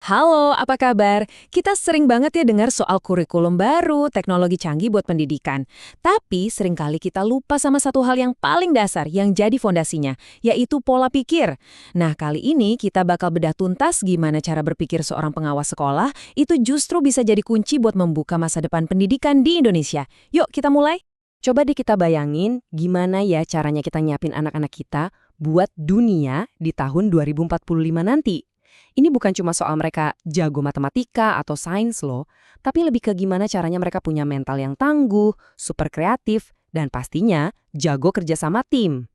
Halo, apa kabar? Kita sering banget ya dengar soal kurikulum baru, teknologi canggih buat pendidikan. Tapi seringkali kita lupa sama satu hal yang paling dasar yang jadi fondasinya, yaitu pola pikir. Nah, kali ini kita bakal bedah tuntas gimana cara berpikir seorang pengawas sekolah itu justru bisa jadi kunci buat membuka masa depan pendidikan di Indonesia. Yuk, kita mulai. Coba deh kita bayangin gimana ya caranya kita nyiapin anak-anak kita buat dunia di tahun 2045 nanti. Ini bukan cuma soal mereka jago matematika atau sains loh, tapi lebih ke gimana caranya mereka punya mental yang tangguh, super kreatif, dan pastinya jago kerja sama tim.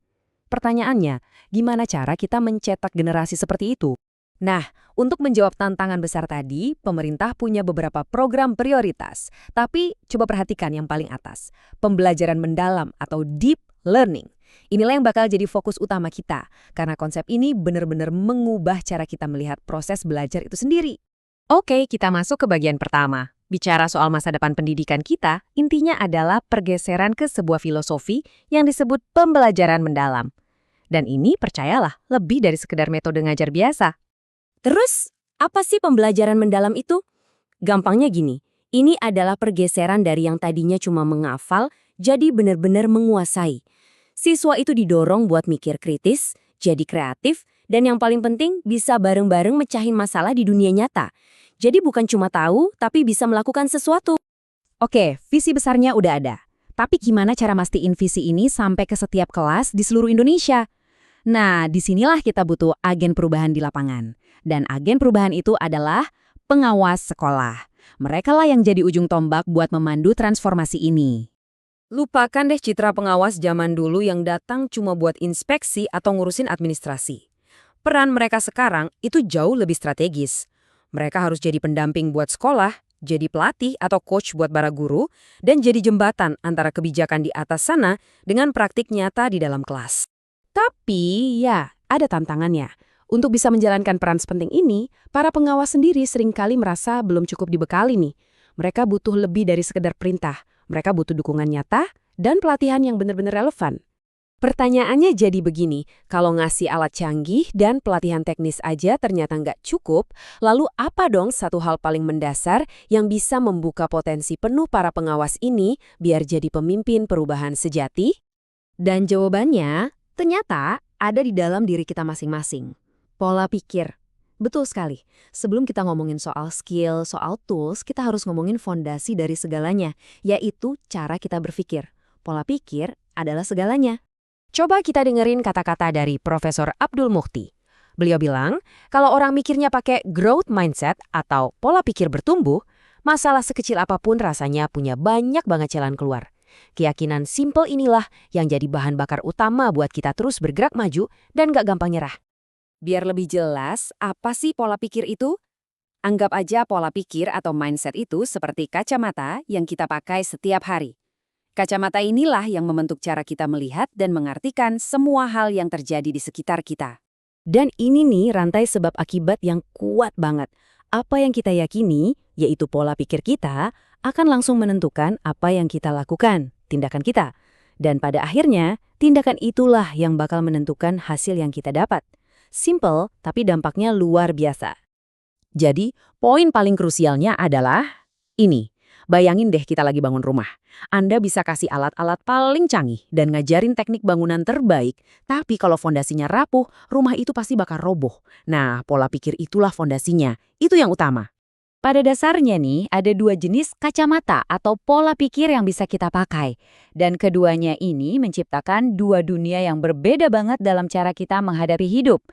Pertanyaannya, gimana cara kita mencetak generasi seperti itu? Nah, untuk menjawab tantangan besar tadi, pemerintah punya beberapa program prioritas. Tapi coba perhatikan yang paling atas, pembelajaran mendalam atau deep learning. Inilah yang bakal jadi fokus utama kita, karena konsep ini benar-benar mengubah cara kita melihat proses belajar itu sendiri. Oke, kita masuk ke bagian pertama. Bicara soal masa depan pendidikan kita, intinya adalah pergeseran ke sebuah filosofi yang disebut pembelajaran mendalam. Dan ini, percayalah, lebih dari sekedar metode ngajar biasa. Terus, apa sih pembelajaran mendalam itu? Gampangnya gini, ini adalah pergeseran dari yang tadinya cuma menghafal, jadi benar-benar menguasai. Siswa itu didorong buat mikir kritis, jadi kreatif, dan yang paling penting bisa bareng-bareng mecahin masalah di dunia nyata. Jadi bukan cuma tahu, tapi bisa melakukan sesuatu. Oke, visi besarnya udah ada. Tapi gimana cara mastiin visi ini sampai ke setiap kelas di seluruh Indonesia? Nah, disinilah kita butuh agen perubahan di lapangan. Dan agen perubahan itu adalah pengawas sekolah. Mereka lah yang jadi ujung tombak buat memandu transformasi ini. Lupakan deh citra pengawas zaman dulu yang datang cuma buat inspeksi atau ngurusin administrasi. Peran mereka sekarang itu jauh lebih strategis. Mereka harus jadi pendamping buat sekolah, jadi pelatih atau coach buat para guru, dan jadi jembatan antara kebijakan di atas sana dengan praktik nyata di dalam kelas. Tapi, ya, ada tantangannya. Untuk bisa menjalankan peran sepenting ini, para pengawas sendiri seringkali merasa belum cukup dibekali nih. Mereka butuh lebih dari sekedar perintah. Mereka butuh dukungan nyata dan pelatihan yang benar-benar relevan. Pertanyaannya jadi begini, kalau ngasih alat canggih dan pelatihan teknis aja ternyata nggak cukup, lalu apa dong satu hal paling mendasar yang bisa membuka potensi penuh para pengawas ini biar jadi pemimpin perubahan sejati? Dan jawabannya, ternyata ada di dalam diri kita masing-masing. Pola pikir. Betul sekali. Sebelum kita ngomongin soal skill, soal tools, kita harus ngomongin fondasi dari segalanya, yaitu cara kita berpikir. Pola pikir adalah segalanya. Coba kita dengerin kata-kata dari Profesor Abdul Mukhti. Beliau bilang, kalau orang mikirnya pakai growth mindset atau pola pikir bertumbuh, masalah sekecil apapun rasanya punya banyak banget jalan keluar. Keyakinan simple inilah yang jadi bahan bakar utama buat kita terus bergerak maju dan gak gampang nyerah. Biar lebih jelas, apa sih pola pikir itu? Anggap aja pola pikir atau mindset itu seperti kacamata yang kita pakai setiap hari. Kacamata inilah yang membentuk cara kita melihat dan mengartikan semua hal yang terjadi di sekitar kita. Dan ini nih rantai sebab akibat yang kuat banget. Apa yang kita yakini, yaitu pola pikir kita, akan langsung menentukan apa yang kita lakukan, tindakan kita. Dan pada akhirnya, tindakan itulah yang bakal menentukan hasil yang kita dapat. Simple, tapi dampaknya luar biasa. Jadi, poin paling krusialnya adalah ini. Bayangin deh kita lagi bangun rumah. Anda bisa kasih alat-alat paling canggih dan ngajarin teknik bangunan terbaik, tapi kalau fondasinya rapuh, rumah itu pasti bakal roboh. Nah, pola pikir itulah fondasinya. Itu yang utama. Pada dasarnya nih, ada dua jenis kacamata atau pola pikir yang bisa kita pakai. Dan keduanya ini menciptakan dua dunia yang berbeda banget dalam cara kita menghadapi hidup.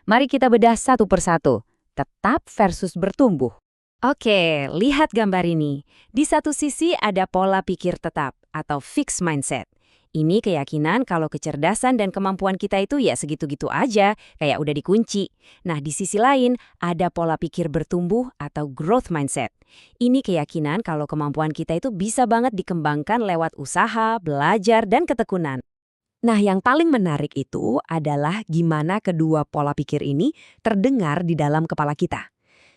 Mari kita bedah satu persatu. Tetap versus bertumbuh. Oke, lihat gambar ini. Di satu sisi ada pola pikir tetap atau fixed mindset. Ini keyakinan kalau kecerdasan dan kemampuan kita itu ya segitu-gitu aja, kayak udah dikunci. Nah, di sisi lain ada pola pikir bertumbuh atau growth mindset. Ini keyakinan kalau kemampuan kita itu bisa banget dikembangkan lewat usaha, belajar, dan ketekunan. Nah, yang paling menarik itu adalah gimana kedua pola pikir ini terdengar di dalam kepala kita.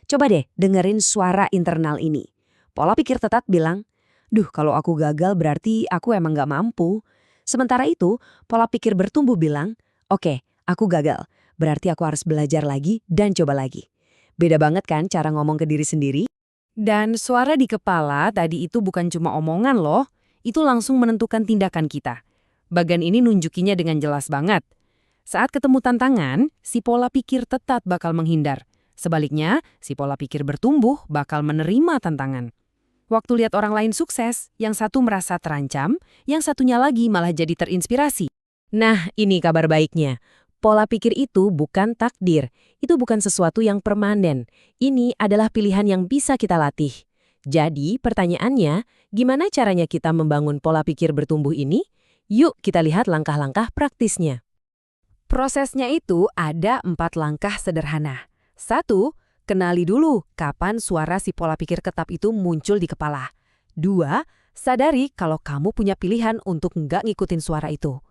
Coba deh dengerin suara internal ini. Pola pikir tetap bilang, "Duh, kalau aku gagal berarti aku emang gak mampu." Sementara itu, pola pikir bertumbuh bilang, "Oke, aku gagal. Berarti aku harus belajar lagi dan coba lagi." Beda banget kan cara ngomong ke diri sendiri? Dan suara di kepala tadi itu bukan cuma omongan loh, itu langsung menentukan tindakan kita. Bagian ini nunjukinya dengan jelas banget. Saat ketemu tantangan, si pola pikir tetap bakal menghindar. Sebaliknya, si pola pikir bertumbuh bakal menerima tantangan. Waktu lihat orang lain sukses, yang satu merasa terancam, yang satunya lagi malah jadi terinspirasi. Nah, ini kabar baiknya. Pola pikir itu bukan takdir, itu bukan sesuatu yang permanen. Ini adalah pilihan yang bisa kita latih. Jadi, pertanyaannya, gimana caranya kita membangun pola pikir bertumbuh ini? Yuk kita lihat langkah-langkah praktisnya. Prosesnya itu ada 4 langkah sederhana. 1. Kenali dulu kapan suara si pola pikir ketap itu muncul di kepala. 2. Sadari kalau kamu punya pilihan untuk nggak ngikutin suara itu.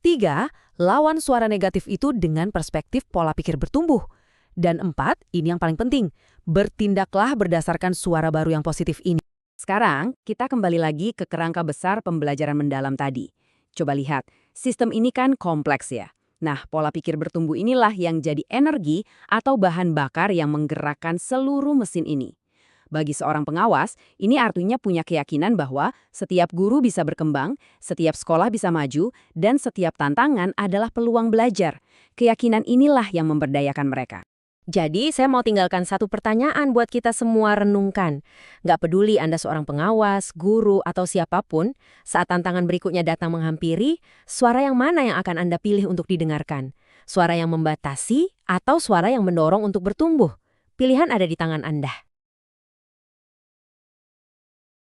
3. Lawan suara negatif itu dengan perspektif pola pikir bertumbuh. Dan 4, ini yang paling penting, bertindaklah berdasarkan suara baru yang positif ini. Sekarang, kita kembali lagi ke kerangka besar pembelajaran mendalam tadi. Coba lihat, sistem ini kan kompleks ya. Nah, pola pikir bertumbuh inilah yang jadi energi atau bahan bakar yang menggerakkan seluruh mesin ini. Bagi seorang pengawas, ini artinya punya keyakinan bahwa setiap guru bisa berkembang, setiap sekolah bisa maju, dan setiap tantangan adalah peluang belajar. Keyakinan inilah yang memberdayakan mereka. Jadi, saya mau tinggalkan satu pertanyaan buat kita semua renungkan. Nggak peduli Anda seorang pengawas, guru, atau siapapun, saat tantangan berikutnya datang menghampiri, suara yang mana yang akan Anda pilih untuk didengarkan? Suara yang membatasi atau suara yang mendorong untuk bertumbuh? Pilihan ada di tangan Anda.